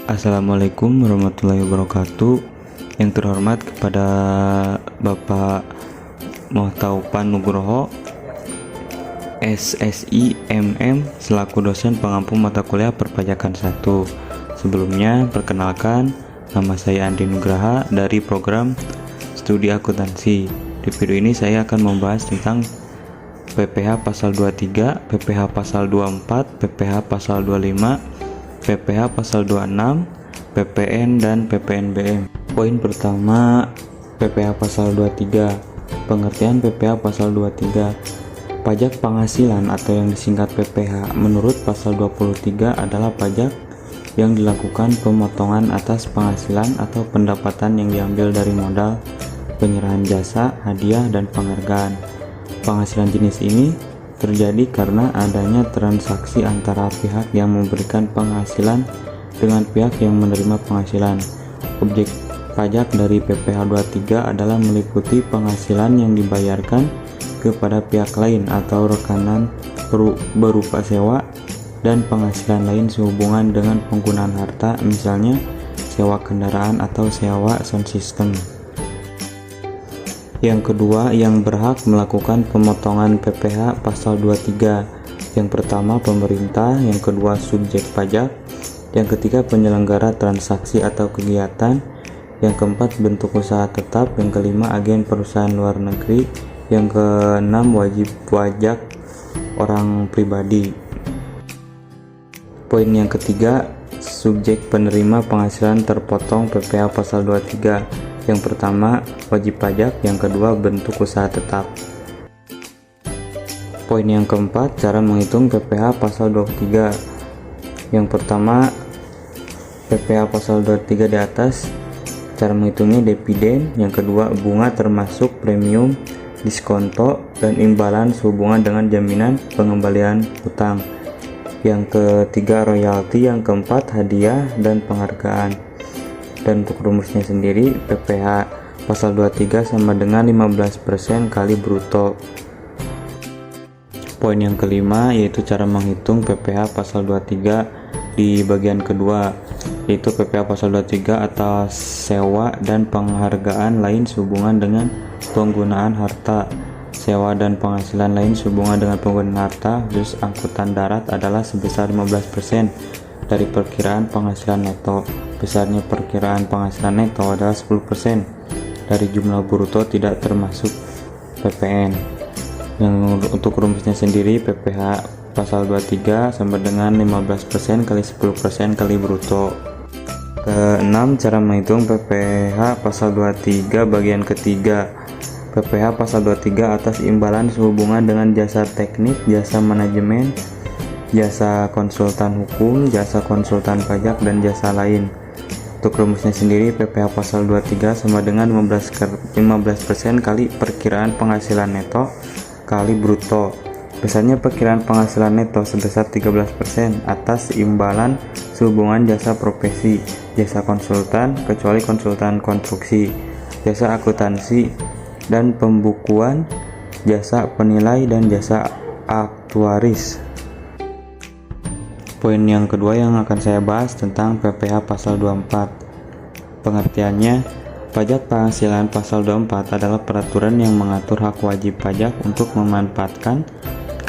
Assalamualaikum warahmatullahi wabarakatuh. Yang terhormat kepada Bapak Mohtaupan Nugroho, SSI MM, selaku dosen pengampu mata kuliah perpajakan 1. Sebelumnya, perkenalkan, nama saya Andi Nugraha dari program studi akuntansi. Di video ini saya akan membahas tentang PPh pasal 23, PPh pasal 24, PPh pasal 25, PPh pasal 26, PPN dan PPNBM. Poin pertama, PPh pasal 23. Pengertian PPh pasal 23. Pajak penghasilan atau yang disingkat PPh menurut pasal 23 adalah pajak yang dilakukan pemotongan atas penghasilan atau pendapatan yang diambil dari modal, penyerahan jasa, hadiah, dan penghargaan. Penghasilan jenis ini terjadi karena adanya transaksi antara pihak yang memberikan penghasilan dengan pihak yang menerima penghasilan. Objek pajak dari PPh 23 adalah meliputi penghasilan yang dibayarkan kepada pihak lain atau rekanan berupa sewa dan penghasilan lain sehubungan dengan penggunaan harta, misalnya sewa kendaraan atau sewa sound system. Yang kedua, yang berhak melakukan pemotongan PPh pasal 23. Yang pertama, pemerintah. Yang kedua, subjek pajak. Yang ketiga, penyelenggara transaksi atau kegiatan. Yang keempat, bentuk usaha tetap. Yang kelima, agen perusahaan luar negeri. Yang keenam, wajib pajak orang pribadi. Poin yang ketiga, subjek penerima penghasilan terpotong PPh pasal 23. Yang pertama, wajib pajak. Yang kedua, bentuk usaha tetap. Poin yang keempat, cara menghitung PPh pasal 23. Yang pertama, PPh pasal 23 di atas, cara menghitungnya dividen. Yang kedua, bunga termasuk premium, diskonto, dan imbalan sehubungan dengan jaminan pengembalian utang. Yang ketiga, royalti. Yang keempat, hadiah dan penghargaan. Dan untuk rumusnya sendiri, PPh pasal 23 sama dengan 15% kali bruto. Poin yang kelima yaitu cara menghitung PPh pasal 23 di bagian kedua, yaitu PPh pasal 23 atas sewa dan penghargaan lain sehubungan dengan penggunaan harta. Sewa dan penghasilan lain sehubungan dengan penggunaan harta khusus angkutan darat adalah sebesar 15% dari perkiraan penghasilan neto. Besarnya perkiraan penghasilan neto adalah 10% dari jumlah bruto tidak termasuk PPN. Yang untuk rumusnya sendiri, PPh pasal 23 sama dengan 15% kali 10% kali bruto. Keenam, cara menghitung PPh pasal 23 bagian ketiga. PPh pasal 23 atas imbalan sehubungan dengan jasa teknik, jasa manajemen, jasa konsultan hukum, jasa konsultan pajak, dan jasa lain. Untuk rumusnya sendiri, PPh pasal 23 sama dengan 15% kali perkiraan penghasilan neto kali bruto. Besarnya perkiraan penghasilan neto sebesar 13% atas imbalan sehubungan jasa profesi, jasa konsultan, kecuali konsultan konstruksi, jasa akuntansi dan pembukuan, jasa penilai, dan jasa aktuaris. Poin yang kedua yang akan saya bahas tentang PPh pasal 24. Pengertiannya, pajak penghasilan pasal 24 adalah peraturan yang mengatur hak wajib pajak untuk memanfaatkan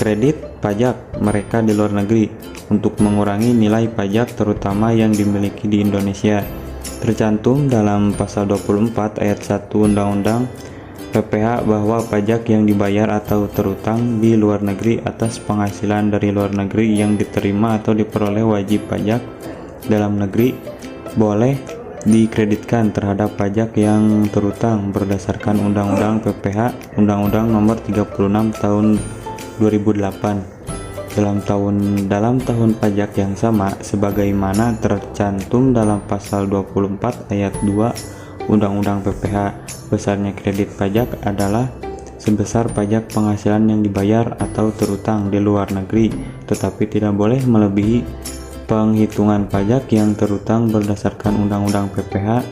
kredit pajak mereka di luar negeri untuk mengurangi nilai pajak terutama yang dimiliki di Indonesia. Tercantum dalam pasal 24 ayat 1 Undang-Undang PPh bahwa pajak yang dibayar atau terutang di luar negeri atas penghasilan dari luar negeri yang diterima atau diperoleh wajib pajak dalam negeri boleh dikreditkan terhadap pajak yang terutang berdasarkan Undang-Undang PPh, Undang-Undang Nomor 36 Tahun 2008 dalam tahun pajak yang sama sebagaimana tercantum dalam pasal 24 ayat 2 Undang-Undang PPh. Besarnya kredit pajak adalah sebesar pajak penghasilan yang dibayar atau terutang di luar negeri, tetapi tidak boleh melebihi penghitungan pajak yang terutang berdasarkan Undang-Undang PPh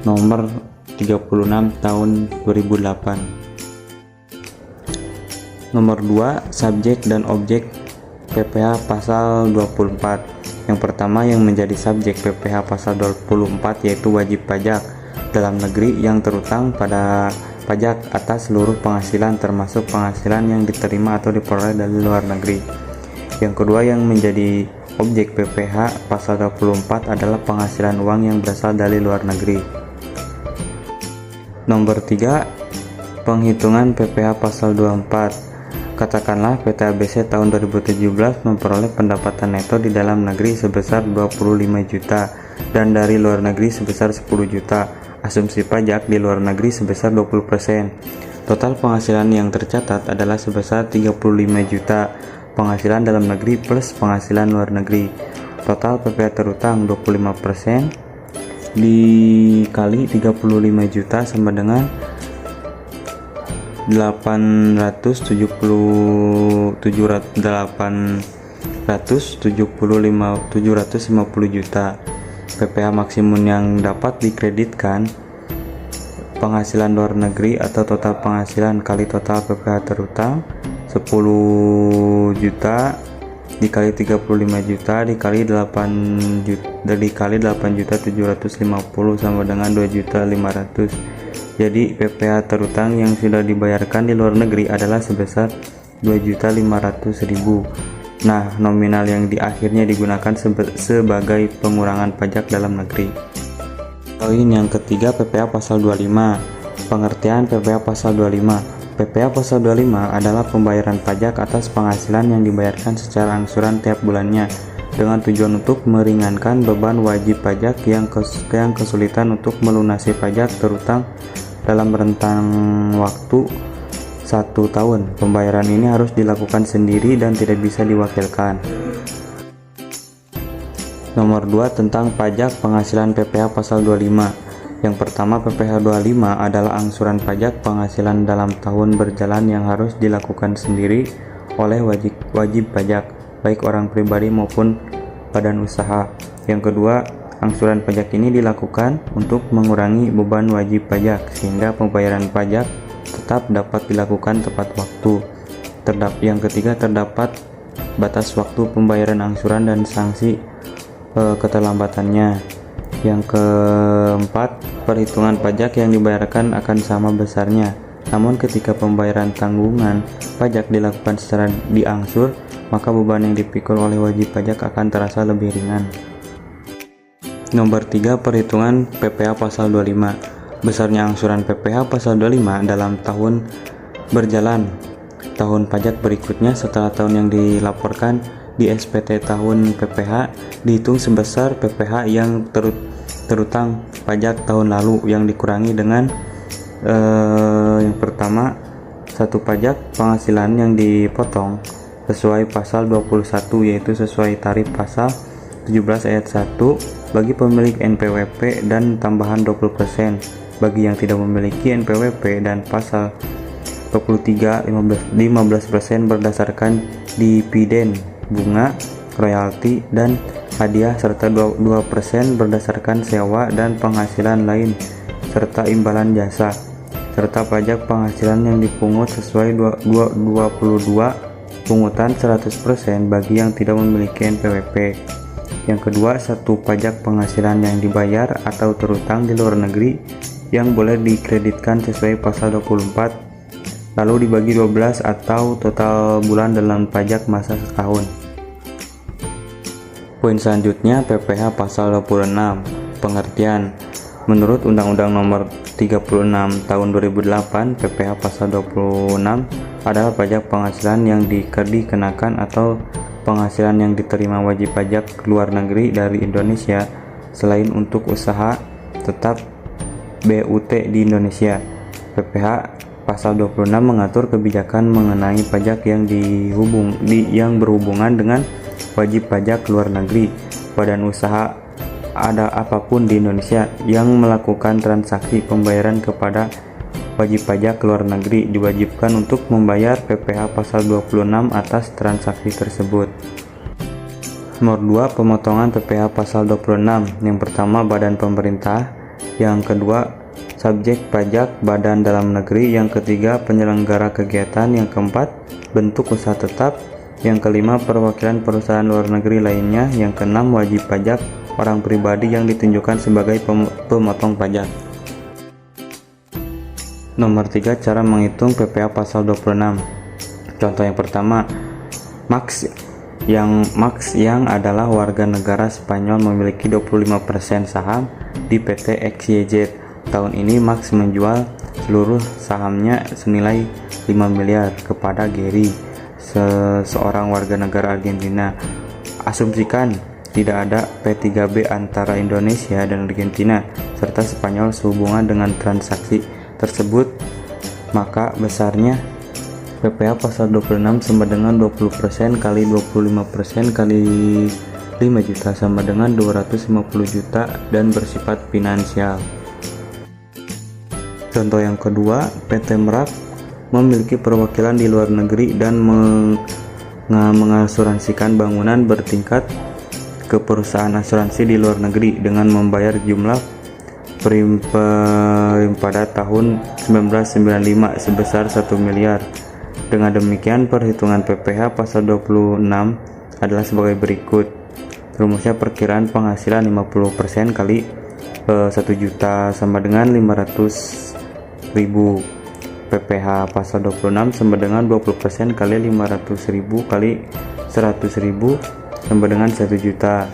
Nomor 36 Tahun 2008. Nomor 2, subjek dan objek PPh pasal 24. Yang pertama yang menjadi subjek PPh pasal 24 yaitu wajib pajak dalam negeri yang terutang pada pajak atas seluruh penghasilan termasuk penghasilan yang diterima atau diperoleh dari luar negeri. Yang kedua yang menjadi objek PPh pasal 24 adalah penghasilan uang yang berasal dari luar negeri. Nomor 3, penghitungan PPh pasal 24. Katakanlah PT ABC tahun 2017 memperoleh pendapatan neto di dalam negeri sebesar 25 juta dan dari luar negeri sebesar 10 juta. Asumsi pajak di luar negeri sebesar 20%. Total penghasilan yang tercatat adalah sebesar 35 juta penghasilan dalam negeri plus penghasilan luar negeri. Total PPh terutang 25% dikali 35 juta sama dengan 875 juta. PPh maksimum yang dapat dikreditkan penghasilan luar negeri atau total penghasilan kali total PPh terutang 10 juta dikali 35 juta dikali 8 juta 750 sama dengan 2.500. Jadi PPh terutang yang sudah dibayarkan di luar negeri adalah sebesar 2.500.000. Nah, nominal yang di akhirnya digunakan sebagai pengurangan pajak dalam negeri. Poin yang ketiga, PPh pasal 25. Pengertian PPh pasal 25. PPh pasal 25 adalah pembayaran pajak atas penghasilan yang dibayarkan secara angsuran tiap bulannya dengan tujuan untuk meringankan beban wajib pajak yang kesulitan untuk melunasi pajak terutang dalam rentang waktu 1 tahun. Pembayaran ini harus dilakukan sendiri dan tidak bisa diwakilkan. Nomor 2 tentang pajak penghasilan PPh pasal 25. Yang pertama, PPh 25 adalah angsuran pajak penghasilan dalam tahun berjalan yang harus dilakukan sendiri oleh wajib pajak, baik orang pribadi maupun badan usaha. Yang kedua, angsuran pajak ini dilakukan untuk mengurangi beban wajib pajak sehingga pembayaran pajak tetap dapat dilakukan tepat waktu. Yang ketiga, terdapat batas waktu pembayaran angsuran dan sanksi keterlambatannya. Yang keempat, perhitungan pajak yang dibayarkan akan sama besarnya. Namun ketika pembayaran tanggungan pajak dilakukan secara diangsur, maka beban yang dipikul oleh wajib pajak akan terasa lebih ringan. Nomor 3, perhitungan PPh pasal 25. Besarnya angsuran PPh pasal 25 dalam tahun berjalan tahun pajak berikutnya setelah tahun yang dilaporkan di SPT tahun PPh dihitung sebesar PPh yang terutang pajak tahun lalu yang dikurangi dengan yang pertama, satu pajak penghasilan yang dipotong sesuai pasal 21 yaitu sesuai tarif pasal 17 ayat 1 bagi pemilik NPWP dan tambahan 20% bagi yang tidak memiliki NPWP, dan pasal 23 15% berdasarkan dividen, bunga, royalti, dan hadiah serta 2% berdasarkan sewa dan penghasilan lain serta imbalan jasa, serta pajak penghasilan yang dipungut sesuai 22 pungutan 100% bagi yang tidak memiliki NPWP. Yang kedua, satu pajak penghasilan yang dibayar atau terutang di luar negeri yang boleh dikreditkan sesuai pasal 24 lalu dibagi 12 atau total bulan dalam pajak masa setahun. Poin selanjutnya, PPh pasal 26. Pengertian. Menurut Undang-Undang Nomor 36 Tahun 2008, PPh pasal 26 adalah pajak penghasilan yang dikenakan atau penghasilan yang diterima wajib pajak luar negeri dari Indonesia selain untuk usaha tetap BUT di Indonesia. PPh pasal 26 mengatur kebijakan mengenai pajak yang berhubungan dengan wajib pajak luar negeri. Badan usaha ada apapun di Indonesia yang melakukan transaksi pembayaran kepada wajib pajak luar negeri diwajibkan untuk membayar PPh pasal 26 atas transaksi tersebut. Nomor 2, pemotongan PPh pasal 26. Yang pertama, badan pemerintah. Yang kedua, subjek pajak badan dalam negeri. Yang ketiga, penyelenggara kegiatan. Yang keempat, bentuk usaha tetap. Yang kelima, perwakilan perusahaan luar negeri lainnya. Yang keenam, wajib pajak orang pribadi yang ditunjukkan sebagai pemotong pajak. Nomor 3, cara menghitung PPh pasal 26. Contoh yang pertama, Max yang adalah warga negara Spanyol memiliki 25% saham di PT XYZ. Tahun ini Max menjual seluruh sahamnya senilai 5 miliar kepada Gary, seorang warga negara Argentina. Asumsikan tidak ada P3B antara Indonesia dan Argentina serta Spanyol sehubungan dengan transaksi tersebut, maka besarnya PPh pasal 26 sama dengan 20% kali 25% kali 5 juta sama dengan 250 juta dan bersifat finansial. Contoh yang kedua, PT Merak memiliki perwakilan di luar negeri dan mengasuransikan bangunan bertingkat ke perusahaan asuransi di luar negeri dengan membayar jumlah prim pada tahun 1995 sebesar 1 miliar. Dengan demikian, perhitungan PPh pasal 26 adalah sebagai berikut. Rumusnya perkiraan penghasilan 50% kali 1 juta sama dengan 500.000. PPh pasal 26 sama dengan 20% kali 500.000 kali 100.000 sama dengan 1 juta.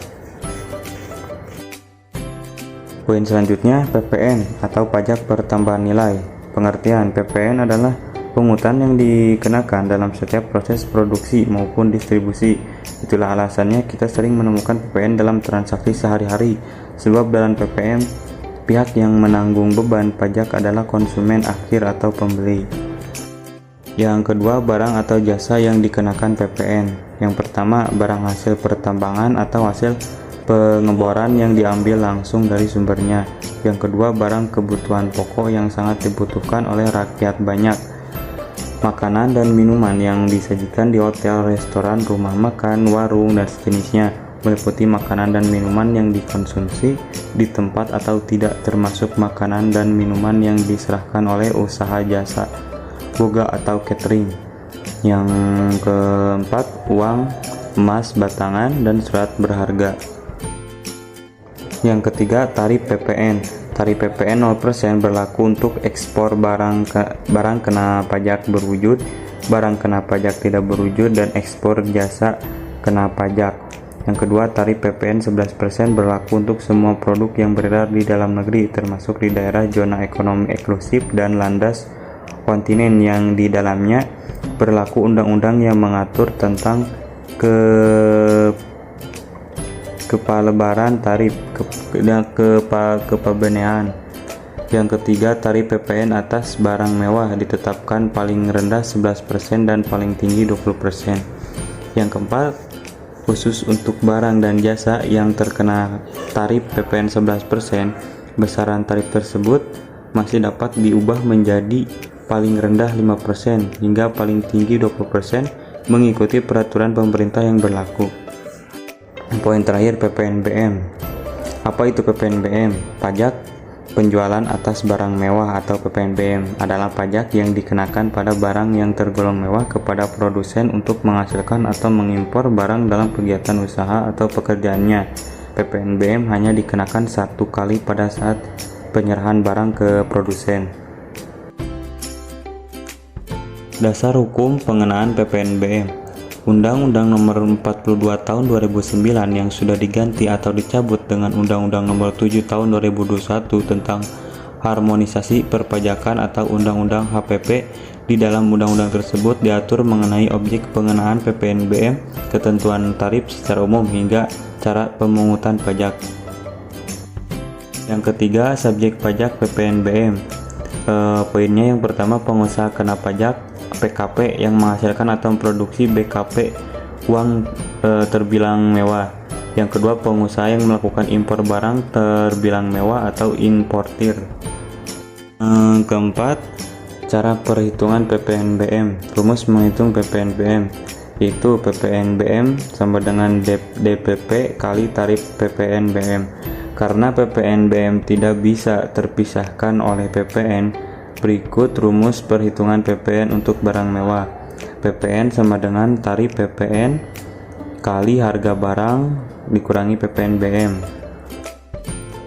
Poin selanjutnya, PPN atau pajak pertambahan nilai. Pengertian PPN adalah pungutan yang dikenakan dalam setiap proses produksi maupun distribusi. Itulah alasannya kita sering menemukan PPN dalam transaksi sehari-hari, sebab dalam PPN pihak yang menanggung beban pajak adalah konsumen akhir atau pembeli. Yang kedua, barang atau jasa yang dikenakan PPN. Yang pertama, barang hasil pertambangan atau hasil pengeboran yang diambil langsung dari sumbernya. Yang kedua, barang kebutuhan pokok yang sangat dibutuhkan oleh rakyat banyak. Makanan dan minuman yang disajikan di hotel, restoran, rumah makan, warung, dan sejenisnya, meliputi makanan dan minuman yang dikonsumsi di tempat atau tidak termasuk makanan dan minuman yang diserahkan oleh usaha jasa boga atau catering. Yang keempat, uang, emas batangan, dan surat berharga. Yang ketiga, tarif PPN. Tarif PPN 0% berlaku untuk ekspor barang kena pajak berwujud, barang kena pajak tidak berwujud, dan ekspor jasa kena pajak. Yang kedua, tarif PPN 11% berlaku untuk semua produk yang beredar di dalam negeri, termasuk di daerah zona ekonomi eksklusif dan landas kontinen yang di dalamnya berlaku undang-undang yang mengatur tentang kepalebaran tarif dan kepabeanan. Yang ketiga, tarif PPN atas barang mewah ditetapkan paling rendah 11% dan paling tinggi 20%. Yang keempat, khusus untuk barang dan jasa yang terkena tarif PPN 11%, besaran tarif tersebut masih dapat diubah menjadi paling rendah 5% hingga paling tinggi 20% mengikuti peraturan pemerintah yang berlaku. Poin terakhir, PPNBM. Apa itu PPNBM? Pajak penjualan atas barang mewah atau PPNBM adalah pajak yang dikenakan pada barang yang tergolong mewah kepada produsen untuk menghasilkan atau mengimpor barang dalam kegiatan usaha atau pekerjaannya. PPNBM hanya dikenakan satu kali pada saat penyerahan barang ke produsen. Dasar hukum pengenaan PPNBM. Undang-Undang Nomor 42 Tahun 2009 yang sudah diganti atau dicabut dengan Undang-Undang Nomor 7 Tahun 2021 tentang harmonisasi perpajakan atau Undang-Undang HPP. Di dalam undang-undang tersebut diatur mengenai objek pengenaan PPNBM, ketentuan tarif secara umum hingga cara pemungutan pajak. Yang ketiga, subjek pajak PPNBM. Poinnya yang pertama, pengusaha kena pajak PKP yang menghasilkan atau memproduksi BKP uang terbilang mewah. Yang kedua, pengusaha yang melakukan impor barang terbilang mewah atau importir. Keempat, cara perhitungan PPNBM. Rumus menghitung PPNBM yaitu PPNBM sama dengan DPP kali tarif PPNBM. Karena PPNBM tidak bisa terpisahkan oleh PPN, berikut rumus perhitungan PPN untuk barang mewah. PPN sama dengan tarif PPN kali harga barang dikurangi PPN BM.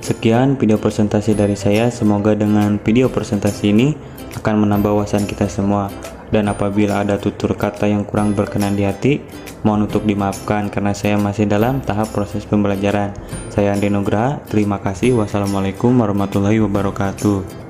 Sekian video presentasi dari saya. Semoga dengan video presentasi ini akan menambah wawasan kita semua. Dan apabila ada tutur kata yang kurang berkenan di hati, mohon untuk dimaafkan karena saya masih dalam tahap proses pembelajaran. Saya Andi Nugraha, terima kasih. Wassalamualaikum warahmatullahi wabarakatuh.